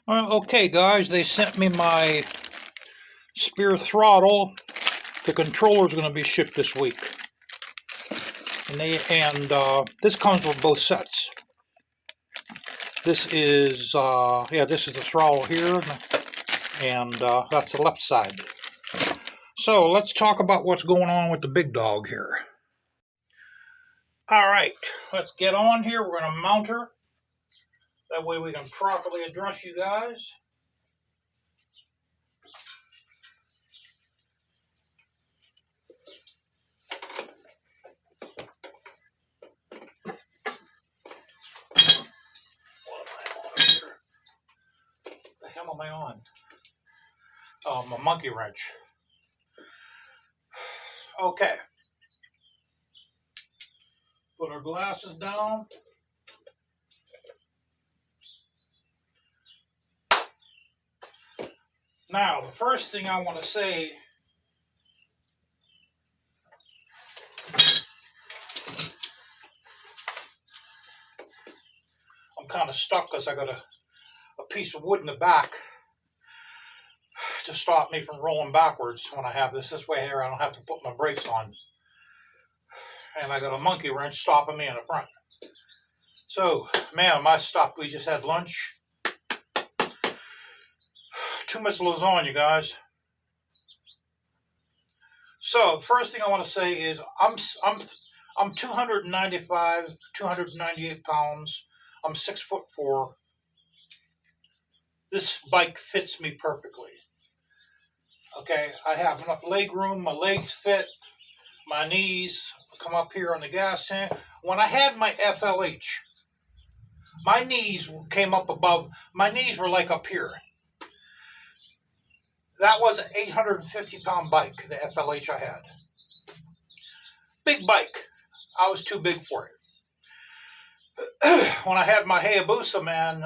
Well, okay, guys, they sent me my Spear throttle. The controller's going to be shipped this week, and this comes with both sets. This is this is the throttle here, and that's the left side. So let's talk about what's going on with the big dog here. All right, let's get on here. We're going to mount her. That way we can properly address you guys. What the hell am I on? Oh, my monkey wrench. Okay. Put our glasses down. Now, the first thing I want to say, I'm kind of stuck because I got a piece of wood in the back to stop me from rolling backwards when I have this way here. I don't have to put my brakes on. And I got a monkey wrench stopping me in the front. So, man, my stop. We just had lunch. Too much lasagna, you guys. So, the first thing I want to say is I'm 295, 298 pounds. I'm 6'4". This bike fits me perfectly. Okay, I have enough leg room. My legs fit. My knees come up here on the gas tank. When I had my FLH, my knees came up above. My knees were like up here. That was an 850-pound bike, the FLH I had. Big bike. I was too big for it. When I had my Hayabusa, man,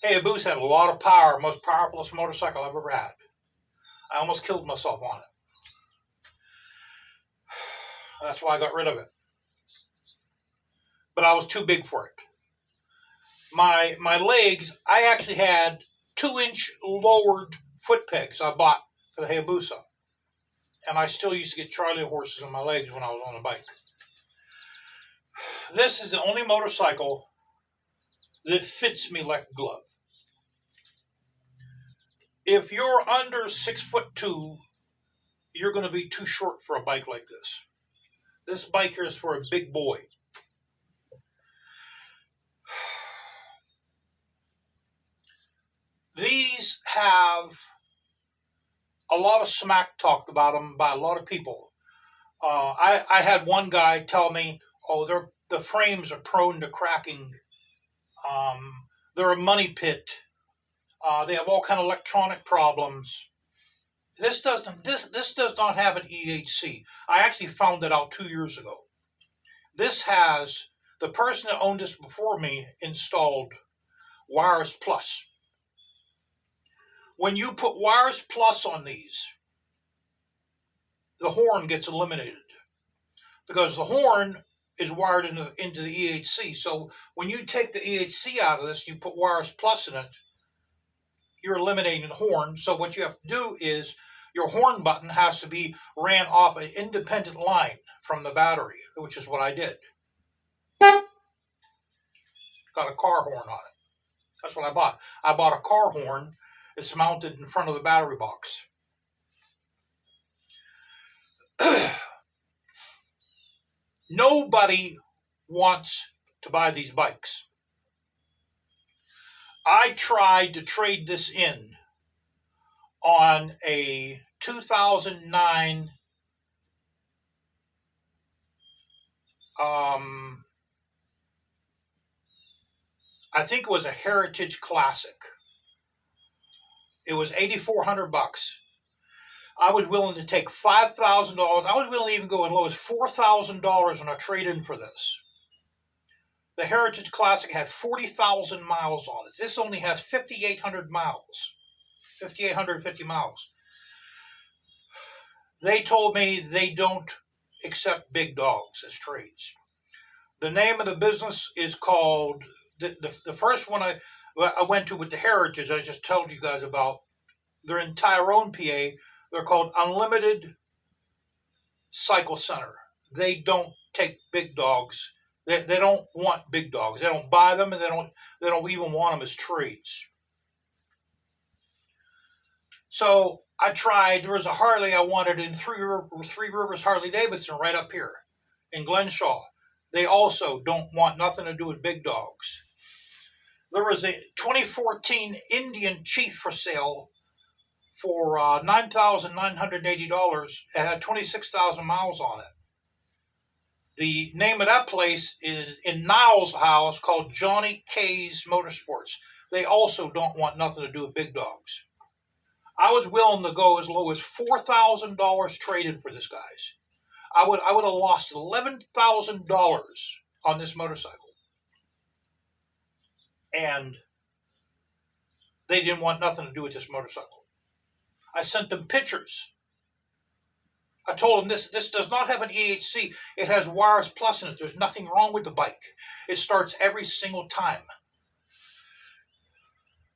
Hayabusa had a lot of power, most powerfulest motorcycle I've ever had. I almost killed myself on it. That's why I got rid of it. But I was too big for it. My legs, I actually had 2-inch lowered foot pegs I bought for the Hayabusa. And I still used to get Charlie horses on my legs when I was on a bike. This is the only motorcycle that fits me like a glove. If you're under 6'2", you're going to be too short for a bike like this. This bike here is for a big boy. These have a lot of smack talked about them by a lot of people. I had one guy tell me, "Oh, the frames are prone to cracking. They're a money pit. They have all kind of electronic problems." This does not have an EHC. I actually found it out 2 years ago. This has, the person that owned this before me installed Wireless Plus. When you put Wireless Plus on these, the horn gets eliminated because the horn is wired into the EHC. So when you take the EHC out of this, you put Wireless Plus in it, you're eliminating the horn. So what you have to do is your horn button has to be ran off an independent line from the battery, which is what I did. Got a car horn on it. That's what I bought. I bought a car horn. It's mounted in front of the battery box. Nobody wants to buy these bikes. I tried to trade this in on a 2009 I think it was a Heritage Classic. It was $8,400. I was willing to take $5,000. I was willing to even go as low as $4,000 on a trade-in for this. The Heritage Classic had 40,000 miles on it. This only has 5,800 miles. 5,850 miles. They told me they don't accept big dogs as trades. The name of the business is called the first one I went to with the Heritage, I just told you guys about. They're in Tyrone, PA. They're called Unlimited Cycle Center. They don't take big dogs. They don't want big dogs. They don't buy them, and they don't even want them as trades. So I tried. There was a Harley I wanted in Three Rivers Harley Davidson right up here in Glenshaw. They also don't want nothing to do with big dogs. There was a 2014 Indian Chief for sale for $9,980. It had 26,000 miles on it. The name of that place is in Niles House, called Johnny K's Motorsports. They also don't want nothing to do with big dogs. I was willing to go as low as $4,000 traded for this, guys. I would have lost $11,000 on this motorcycle. And they didn't want nothing to do with this motorcycle. I sent them pictures. I told them this does not have an EHC. It has Wires Plus in it. There's nothing wrong with the bike. It starts every single time.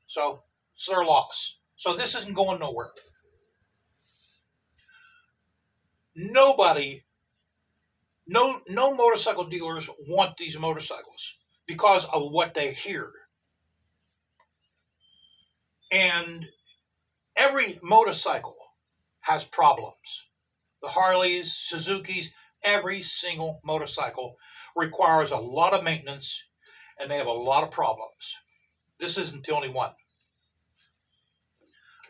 So it's their loss. So this isn't going nowhere. Nobody, no motorcycle dealers want these motorcycles because of what they hear. And every motorcycle has problems. The Harleys, Suzukis, every single motorcycle requires a lot of maintenance, and they have a lot of problems. This isn't the only one.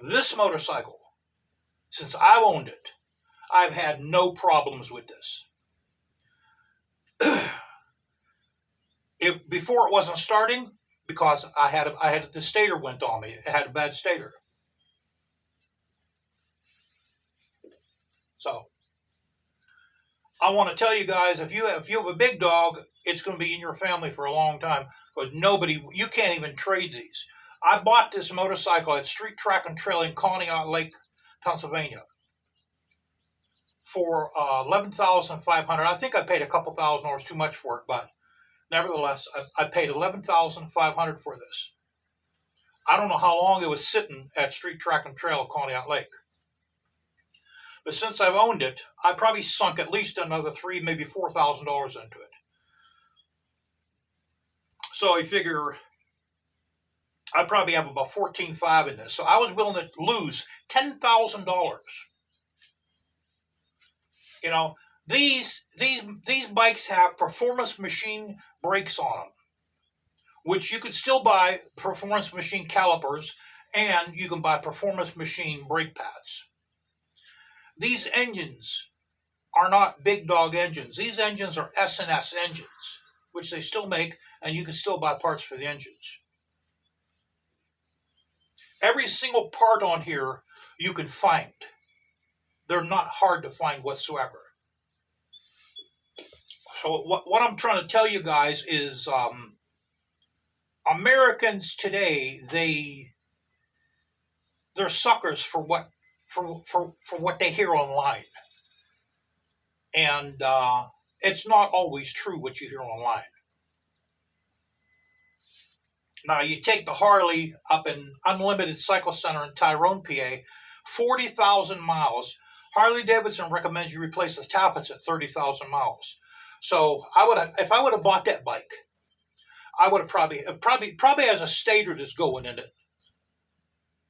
This motorcycle, since I've owned it, I've had no problems with this. Before it wasn't starting, because I had the stator went on me. It had a bad stator. So I want to tell you guys, if you have a big dog, it's going to be in your family for a long time, because you can't even trade these. I bought this motorcycle at Street Track and Trail in Conneaut Lake, Pennsylvania, for $11,500. I think I paid a couple $1,000 too much for it, but nevertheless, I paid $11,500 for this. I don't know how long it was sitting at Street Track and Trail at Conneaut Lake. But since I've owned it, I probably sunk at least another $3,000, maybe $4,000 into it. So I figure I probably have about $14,500 in this. So I was willing to lose $10,000. You know, these bikes have Performance Machine brakes on them, which you could still buy Performance Machine calipers, and you can buy Performance Machine brake pads. These engines are not big dog engines. These engines are S&S engines, which they still make, and you can still buy parts for the engines. Every single part on here you can find. They're not hard to find whatsoever. So what I'm trying to tell you guys is Americans today, they're suckers for what they hear online. And it's not always true what you hear online. Now, you take the Harley up in Unlimited Cycle Center in Tyrone, PA, 40,000 miles. Harley Davidson recommends you replace the tappets at 30,000 miles. So if I would have bought that bike, I would have probably has a stator that's going in it.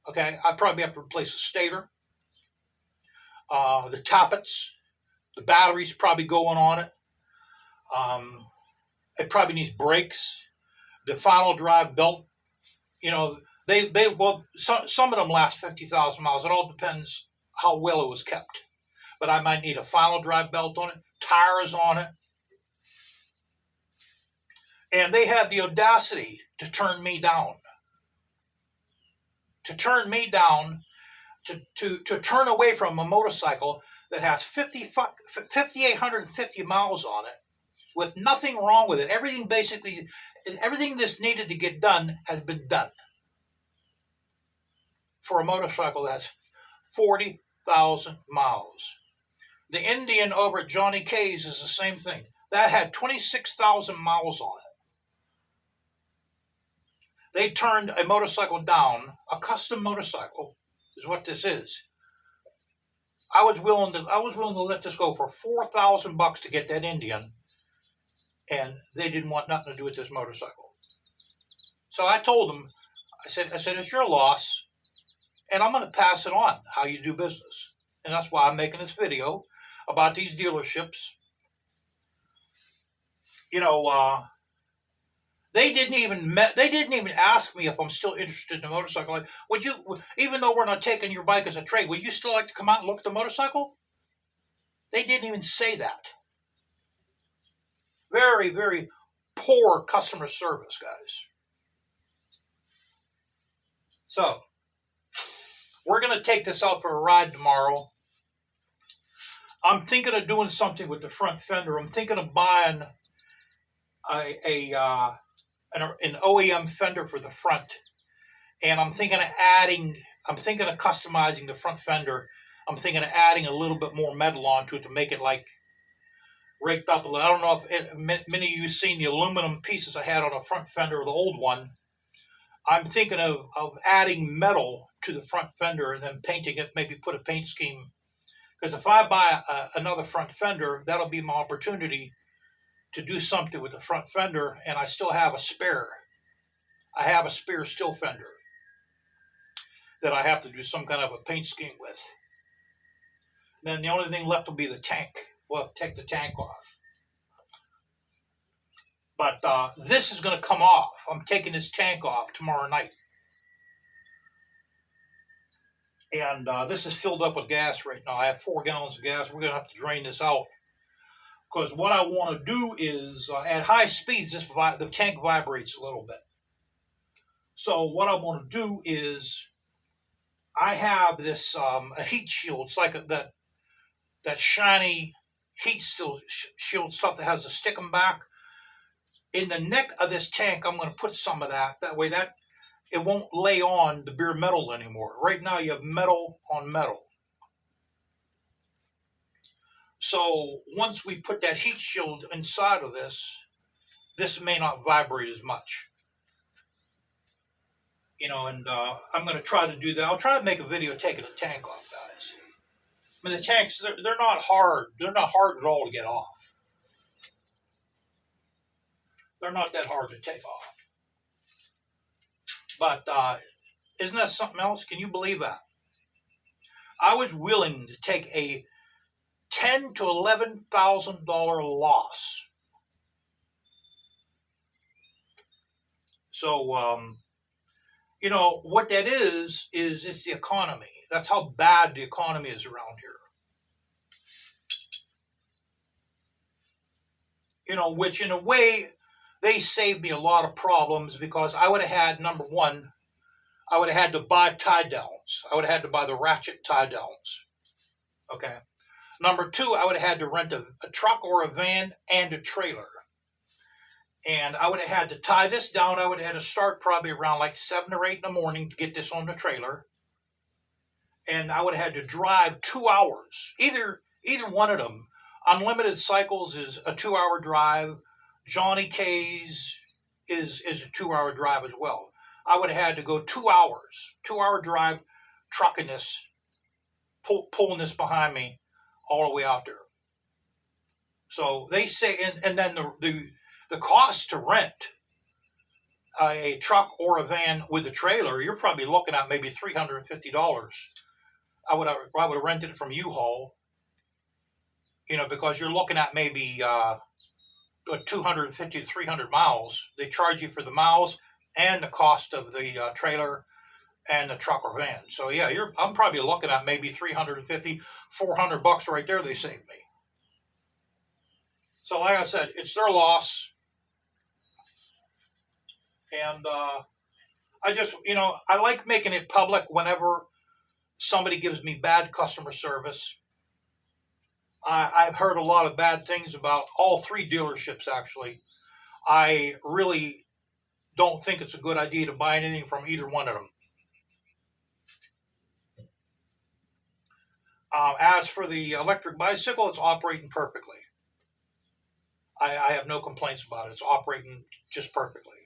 Okay, I'd probably have to replace the stator, the tappets, the battery's probably going on it. It probably needs brakes. The final drive belt, you know, some of them last 50,000 miles. It all depends how well it was kept. But I might need a final drive belt on it, tires on it. And they had the audacity to turn me down. To turn away from a motorcycle that has 5,850 miles on it, with nothing wrong with it. Everything that's needed to get done has been done. For a motorcycle that's 40,000 miles. The Indian over at Johnny K's is the same thing. That had 26,000 miles on it. They turned a motorcycle down, a custom motorcycle is what this is. I was willing to let this go for $4,000 to get that Indian, and they didn't want nothing to do with this motorcycle. So I told them, I said it's your loss, and I'm going to pass it on how you do business, and that's why I'm making this video about these dealerships. You know, they didn't even ask me if I'm still interested in the motorcycle. Like, would you, even though we're not taking your bike as a trade, would you still like to come out and look at the motorcycle? They didn't even say that. Very, very poor customer service, guys. So, we're going to take this out for a ride tomorrow. I'm thinking of doing something with the front fender. I'm thinking of buying an OEM fender for the front, and I'm thinking of customizing the front fender. I'm thinking of adding a little bit more metal onto it to make it like raked up a little. I don't know if many of you seen the aluminum pieces I had on the front fender of the old one. I'm thinking of adding metal to the front fender and then painting it, maybe put a paint scheme. Because if I buy another front fender, that'll be my opportunity to do something with the front fender, and I still have a spare. I have a spare still fender that I have to do some kind of a paint scheme with. And then the only thing left will be the tank. We'll have to take the tank off. But this is going to come off. I'm taking this tank off tomorrow night. And this is filled up with gas right now. I have 4 gallons of gas. We're going to have to drain this out. Because what I want to do is, at high speeds, the tank vibrates a little bit. So what I want to do is, I have this a heat shield. It's like that shiny heat shield stuff that has a sticking back. In the neck of this tank, I'm going to put some of that. That way it won't lay on the bare metal anymore. Right now you have metal on metal. So once we put that heat shield inside of this may not vibrate as much. You know, and I'm going to try to do that. I'll try to make a video taking the tank off, guys. I mean, the tanks, they're not hard. They're not hard at all to get off. They're not that hard to take off. But isn't that something else? Can you believe that? I was willing to take a $10,000 to $11,000 loss. So, you know, what that is it's the economy. That's how bad the economy is around here. You know, which in a way, they saved me a lot of problems, because I would have had, number one, I would have had to buy tie downs. I would have had to buy the ratchet tie downs. Okay. Number two, I would have had to rent a truck or a van and a trailer. And I would have had to tie this down. I would have had to start probably around like 7 or 8 in the morning to get this on the trailer. And I would have had to drive 2 hours. Either one of them. Unlimited Cycles is a 2-hour drive. Johnny K's is a 2-hour drive as well. I would have had to go 2 hours, 2-hour drive, trucking this, pulling this behind me all the way out there. So they say, and then the cost to rent a truck or a van with a trailer, you're probably looking at maybe $350. I would have rented it from U-Haul, you know, because you're looking at maybe 250 to 300 miles. They charge you for the miles and the cost of the trailer and the truck or van. So yeah, I'm probably looking at maybe $350, $400 right there. They saved me. So like I said, it's their loss. And I just, you know, I like making it public whenever somebody gives me bad customer service. I've heard a lot of bad things about all 3 dealerships, actually. I really don't think it's a good idea to buy anything from either one of them. As for the electric bicycle, it's operating perfectly. I have no complaints about it. It's operating just perfectly.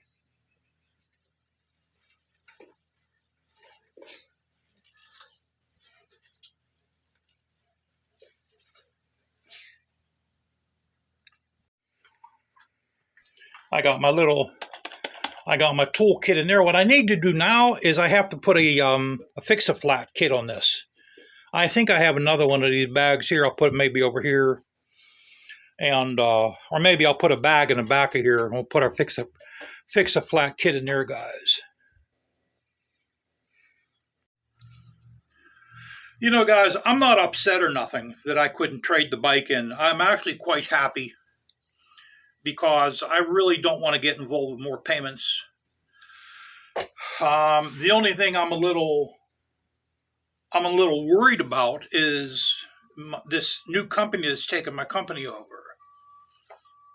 I got my toolkit in there. What I need to do now is I have to put a fix-a-flat kit on this. I think I have another one of these bags here. I'll put it maybe over here, and or maybe I'll put a bag in the back of here, and we'll put our fix-a-flat kit in there, guys. You know, guys, I'm not upset or nothing that I couldn't trade the bike in. I'm actually quite happy because I really don't want to get involved with more payments. The only thing I'm a little worried about is this new company that's taken my company over.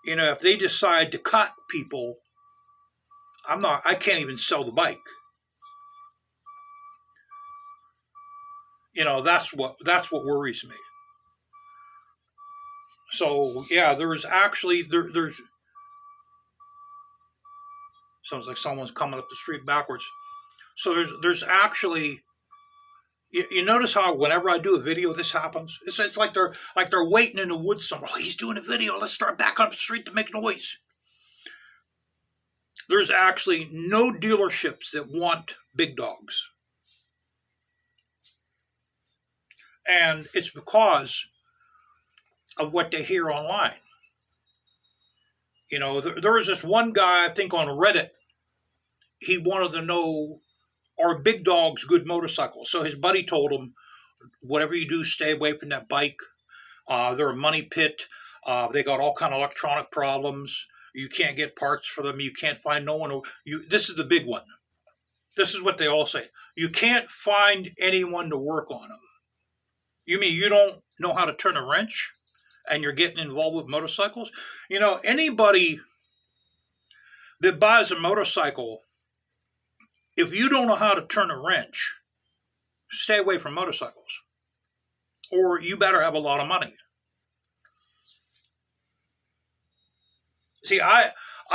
You know, if they decide to cut people, I can't even sell the bike. You know, that's what worries me. So yeah, there's sounds like someone's coming up the street backwards. So there's actually, you notice how whenever I do a video, this happens. It's like they're waiting in the woods somewhere. Oh, he's doing a video. Let's start back up the street to make noise. There's actually no dealerships that want big dogs. And it's because of what they hear online. You know, there was this one guy, I think on Reddit, he wanted to know, are big dogs good motorcycles? So his buddy told him, whatever you do, stay away from that bike. They're a money pit. They got all kind of electronic problems. You can't get parts for them. You can't find no one. This is the big one. This is what they all say. You can't find anyone to work on them. You mean you don't know how to turn a wrench and you're getting involved with motorcycles? You know, anybody that buys a motorcycle, if you don't know how to turn a wrench, stay away from motorcycles. Or you better have a lot of money. See, I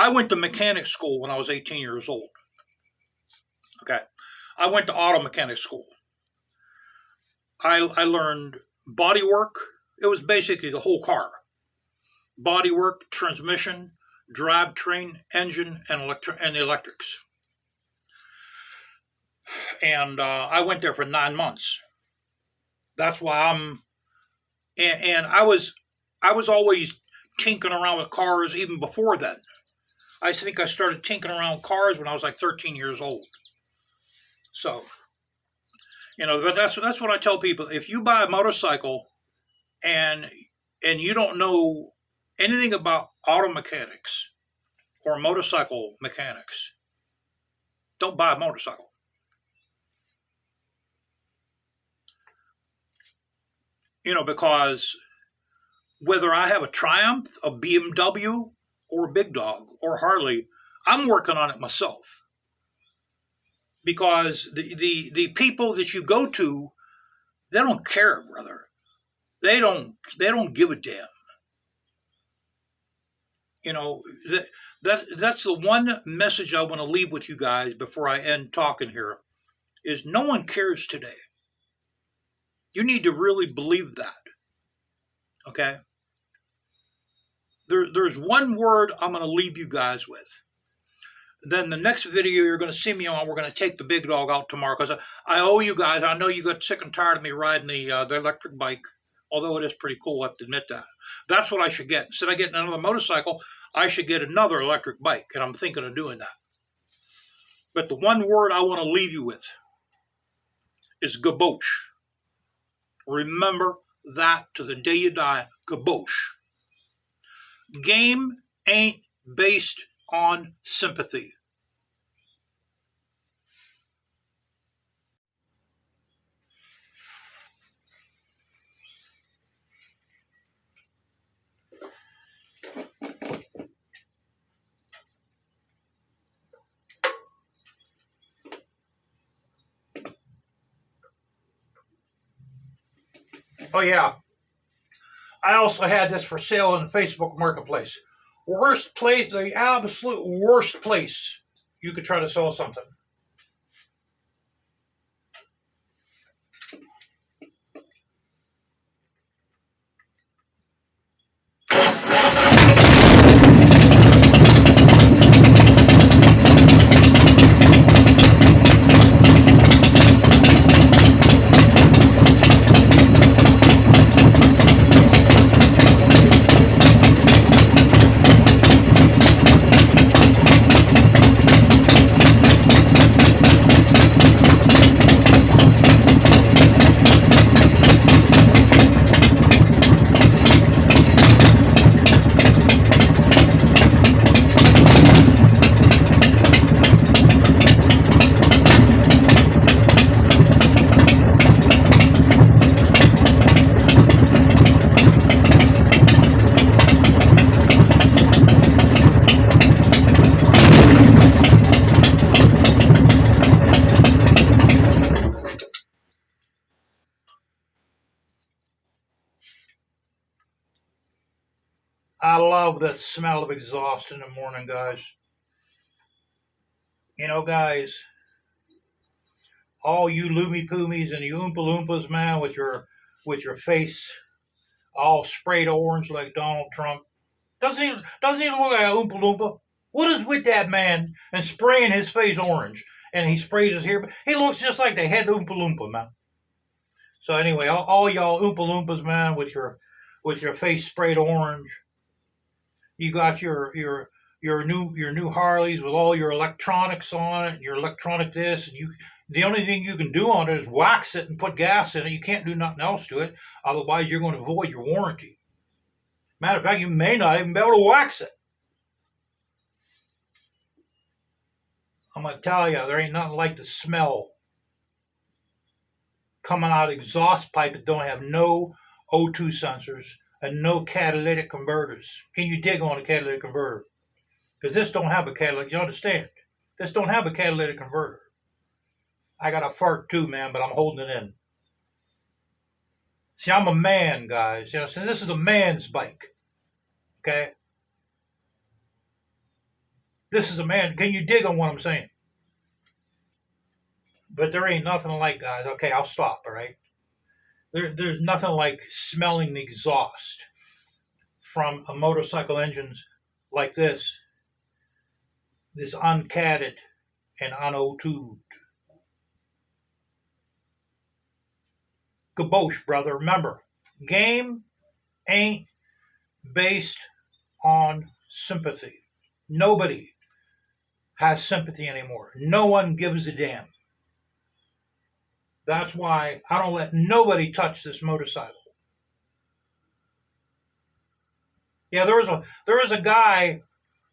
went to mechanic school when I was 18 years old. Okay. I went to auto mechanic school. I learned body work. It was basically the whole car. Body work, transmission, drivetrain, engine, and the electrics. And I went there for 9 months. That's why I was always tinkering around with cars even before then. I think I started tinkering around with cars when I was like 13 years old. So, you know, but that's what I tell people. If you buy a motorcycle and you don't know anything about auto mechanics or motorcycle mechanics, don't buy a motorcycle. You know, because whether I have a Triumph, a BMW, or a Big Dog, or Harley, I'm working on it myself. Because the people that you go to, they don't care, brother. They don't give a damn. You know, that's the one message I want to leave with you guys before I end talking here, is no one cares today. You need to really believe that. Okay? There's one word I'm going to leave you guys with. Then the next video you're going to see me on, we're going to take the big dog out tomorrow, because I owe you guys. I know you got sick and tired of me riding the electric bike, although it is pretty cool, I have to admit that. That's what I should get. Instead of getting another motorcycle, I should get another electric bike, and I'm thinking of doing that. But the one word I want to leave you with is gaboosh. Remember that to the day you die, gaboosh. Game ain't based on sympathy. Oh yeah, I also had this for sale in the Facebook Marketplace. Worst place, the absolute worst place you could try to sell something. I love the smell of exhaust in the morning, guys. You know, guys, all you loomy poomies and you oompa loompas, man, with your face all sprayed orange like Donald Trump. Doesn't he look like a oompa loompa? What is with that man and spraying his face orange? And he sprays his hair. He looks just like the head oompa loompa, man. So anyway, all y'all oompa loompas, man, with your face sprayed orange. You got your new Harleys with all your electronics on it, your electronic this, and you. The only thing you can do on it is wax it and put gas in it. You can't do nothing else to it. Otherwise, you're going to void your warranty. Matter of fact, you may not even be able to wax it. I'm going to tell you, there ain't nothing like the smell coming out of exhaust pipe that don't have no O2 sensors and no catalytic converters. Can you dig on a catalytic converter? Because this don't have a catalytic, you understand? This don't have a catalytic converter. I got a fart too, man, but I'm holding it in. See, I'm a man, guys. You understand? This is a man's bike. Okay? This is a man. Can you dig on what I'm saying? But there ain't nothing like, guys. Okay, I'll stop, all right? There's nothing like smelling the exhaust from a motorcycle engines like this uncatted and un-O2'd. Kabosh, brother. Remember, game ain't based on sympathy. Nobody has sympathy anymore. No one gives a damn. That's why I don't let nobody touch this motorcycle. Yeah, there was a guy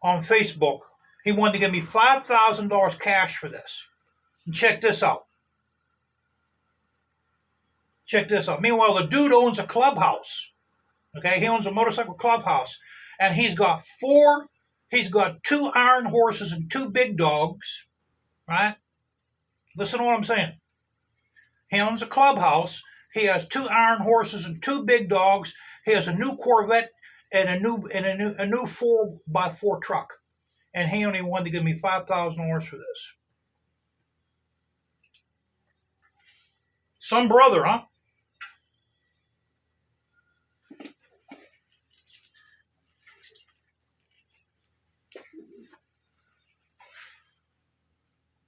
on Facebook. He wanted to give me $5,000 cash for this. And check this out. Check this out. Meanwhile, the dude owns a clubhouse. Okay, he owns a motorcycle clubhouse, and he's got two iron horses and two big dogs. Right? Listen to what I'm saying. He owns a clubhouse. He has two iron horses and two big dogs. He has a new Corvette and a new 4x4 truck. And he only wanted to give me $5,000 for this. Some brother, huh?